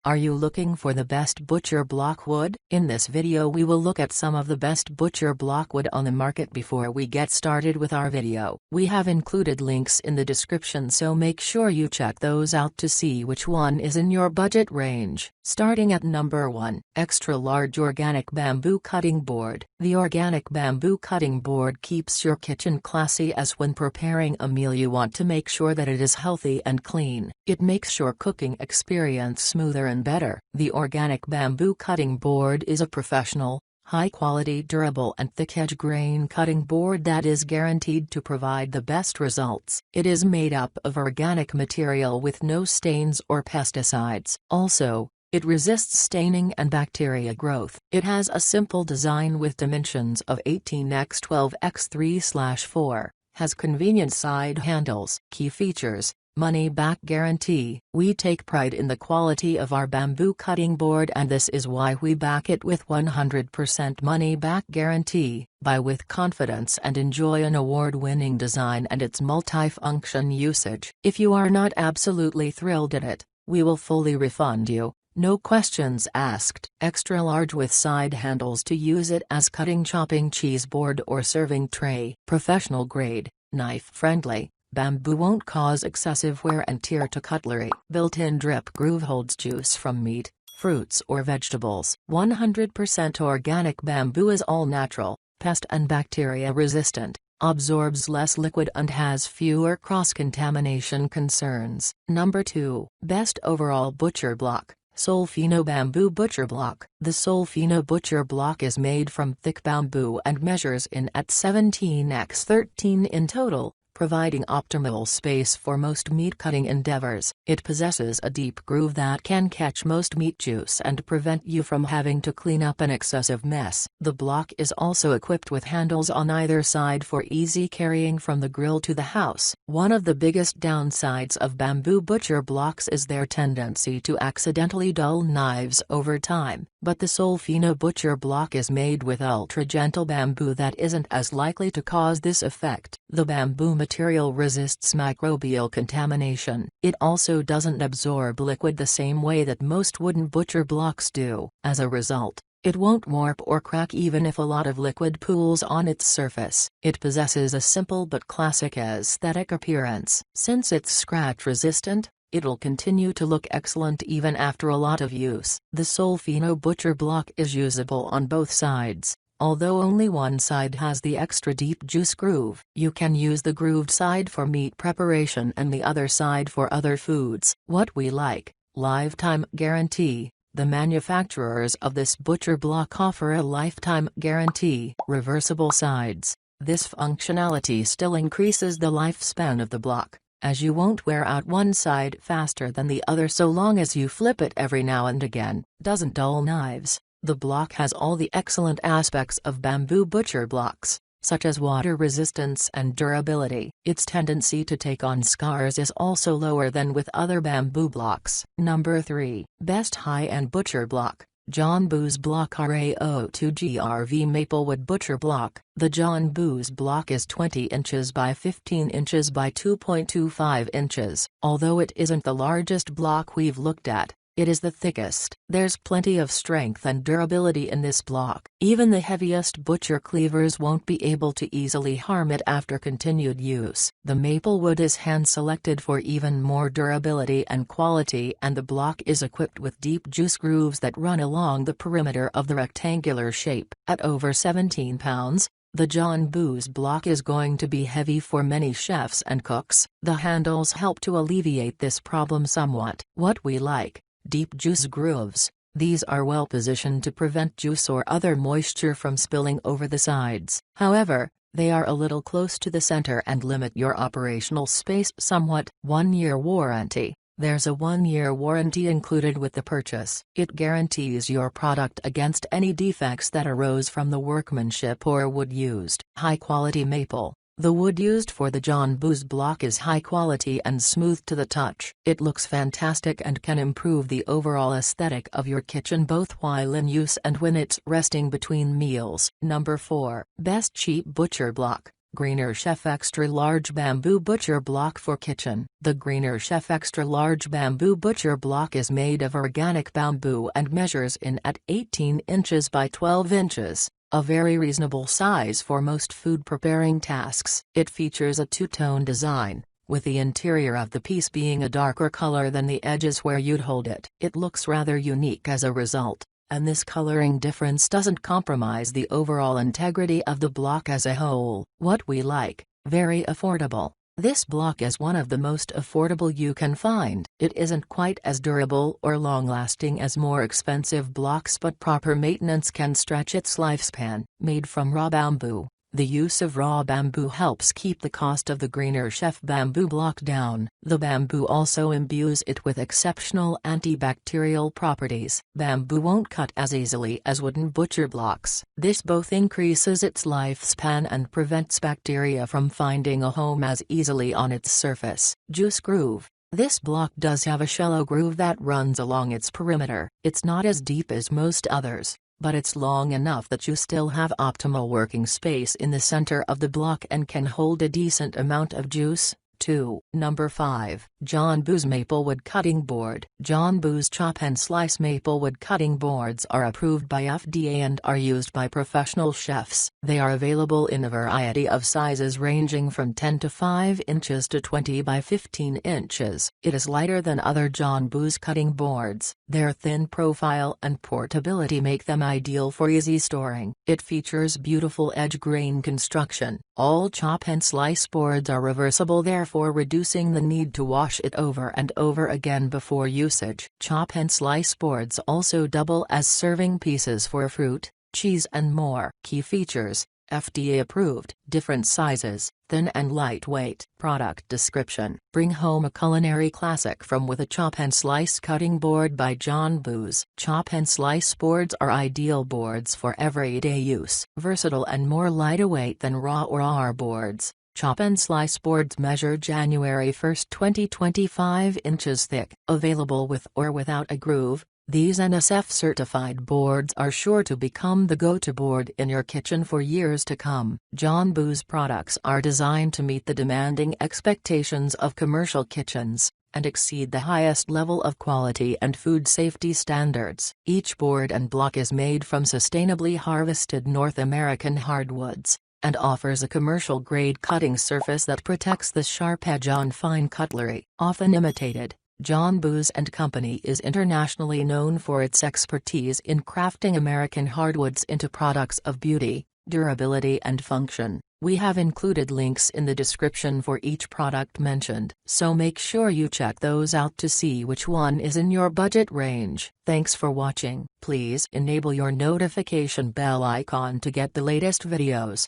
Are you looking for the best butcher block wood? In this video we will look at some of the best butcher block wood on the market. Before we get started with our video, we have included links in the description, so make sure you check those out to see which one is in your budget range. Starting at number 1, Extra Large Organic Bamboo Cutting Board. The organic bamboo cutting board keeps your kitchen classy, as when preparing a meal you want to make sure that it is healthy and clean. It makes your cooking experience smoother and better. The organic bamboo cutting board is a professional, high-quality, durable and thick-edge grain cutting board that is guaranteed to provide the best results. It is made up of organic material with no stains or pesticides. Also, it resists staining and bacteria growth. It has a simple design with dimensions of 18x12x3/4, has convenient side handles. Key features: money-back guarantee. We take pride in the quality of our bamboo cutting board, and this is why we back it with 100% money-back guarantee. Buy with confidence and enjoy an award-winning design and its multi-function usage. If you are not absolutely thrilled at it, we will fully refund you. No questions asked. Extra large with side handles to use it as cutting, chopping cheese board or serving tray. Professional grade, knife friendly. Bamboo won't cause excessive wear and tear to cutlery. Built-in drip groove holds juice from meat, fruits or vegetables. 100% organic bamboo is all natural, pest and bacteria resistant, absorbs less liquid and has fewer cross-contamination concerns. Number 2, Best Overall Butcher Block. SoulFino Bamboo Butcher Block. The SoulFino Butcher Block is made from thick bamboo and measures in at 17x13 in total, providing optimal space for most meat-cutting endeavors. It possesses a deep groove that can catch most meat juice and prevent you from having to clean up an excessive mess. The block is also equipped with handles on either side for easy carrying from the grill to the house. One of the biggest downsides of bamboo butcher blocks is their tendency to accidentally dull knives over time, but the SoulFino Butcher Block is made with ultra-gentle bamboo that isn't as likely to cause this effect. The bamboo material resists microbial contamination. It also doesn't absorb liquid the same way that most wooden butcher blocks do. As a result, it won't warp or crack even if a lot of liquid pools on its surface. It possesses a simple but classic aesthetic appearance. Since it's scratch-resistant, it'll continue to look excellent even after a lot of use. The SoulFino Butcher Block is usable on both sides. Although only one side has the extra deep juice groove. You can use the grooved side for meat preparation and the other side for other foods. What we like: lifetime guarantee. The manufacturers of this butcher block offer a lifetime guarantee. Reversible sides. This functionality still increases the lifespan of the block, as you won't wear out one side faster than the other so long as you flip it every now and again. Doesn't dull knives. The block has all the excellent aspects of bamboo butcher blocks, such as water resistance and durability. Its tendency to take on scars is also lower than with other bamboo blocks. Number 3, Best High-End Butcher Block. John Boos Block RA02GRV Maplewood Butcher Block. The John Boos block is 20 inches by 15 inches by 2.25 inches. Although it isn't the largest block we've looked at, it is the thickest. There's plenty of strength and durability in this block. Even the heaviest butcher cleavers won't be able to easily harm it after continued use. The maple wood is hand-selected for even more durability and quality, and the block is equipped with deep juice grooves that run along the perimeter of the rectangular shape. At over 17 pounds, the John Boos block is going to be heavy for many chefs and cooks. The handles help to alleviate this problem somewhat. What we like: deep juice grooves. These are well positioned to prevent juice or other moisture from spilling over the sides. However, they are a little close to the center and limit your operational space somewhat. 1-year warranty. There's a 1-year warranty included with the purchase. It guarantees your product against any defects that arose from the workmanship or wood used. High-quality maple. The wood used for the John Boos block is high quality and smooth to the touch. It looks fantastic and can improve the overall aesthetic of your kitchen both while in use and when it's resting between meals. Number 4, Best Cheap Butcher Block. Greener Chef Extra Large Bamboo Butcher Block for Kitchen. The Greener Chef Extra Large Bamboo Butcher Block is made of organic bamboo and measures in at 18 inches by 12 inches, a very reasonable size for most food preparing tasks. It features a two-tone design, with the interior of the piece being a darker color than the edges where you'd hold it. It looks rather unique as a result, and this coloring difference doesn't compromise the overall integrity of the block as a whole. What we like: very affordable. This block is one of the most affordable you can find. It isn't quite as durable or long-lasting as more expensive blocks, but proper maintenance can stretch its lifespan. Made from raw bamboo, the use of raw bamboo helps keep the cost of the Greener Chef bamboo block down. The bamboo also imbues it with exceptional antibacterial properties. Bamboo won't cut as easily as wooden butcher blocks. This both increases its lifespan and prevents bacteria from finding a home as easily on its surface. Juice groove. This block does have a shallow groove that runs along its perimeter. It's not as deep as most others, but it's long enough that you still have optimal working space in the center of the block and can hold a decent amount of juice, too. Number 5. John Boo's Maplewood Cutting Board. John Boo's Chop and Slice Maplewood Cutting Boards are approved by FDA and are used by professional chefs. They are available in a variety of sizes ranging from 10 to 5 inches to 20 by 15 inches. It is lighter than other John Boo's cutting boards. Their thin profile and portability make them ideal for easy storing. It features beautiful edge grain construction. All chop and slice boards are reversible, therefore reducing the need to wash it over and over again before usage. Chop and slice boards also double as serving pieces for fruit, cheese and more. Key features: FDA approved, different sizes, thin and lightweight. Product description: bring home a culinary classic from with a chop and slice cutting board by John Boo's. Chop and slice boards are ideal boards for everyday use. Versatile and more lightweight than raw or R boards. Chop and slice boards measure January 1, 2025 inches thick. Available with or without a groove, these NSF-certified boards are sure to become the go-to board in your kitchen for years to come. John Boo's products are designed to meet the demanding expectations of commercial kitchens, and exceed the highest level of quality and food safety standards. Each board and block is made from sustainably harvested North American hardwoods, and offers a commercial-grade cutting surface that protects the sharp edge on fine cutlery. Often imitated, John Boo's & Company is internationally known for its expertise in crafting American hardwoods into products of beauty, durability and function. We have included links in the description for each product mentioned, so make sure you check those out to see which one is in your budget range. Thanks for watching. Please enable your notification bell icon to get the latest videos.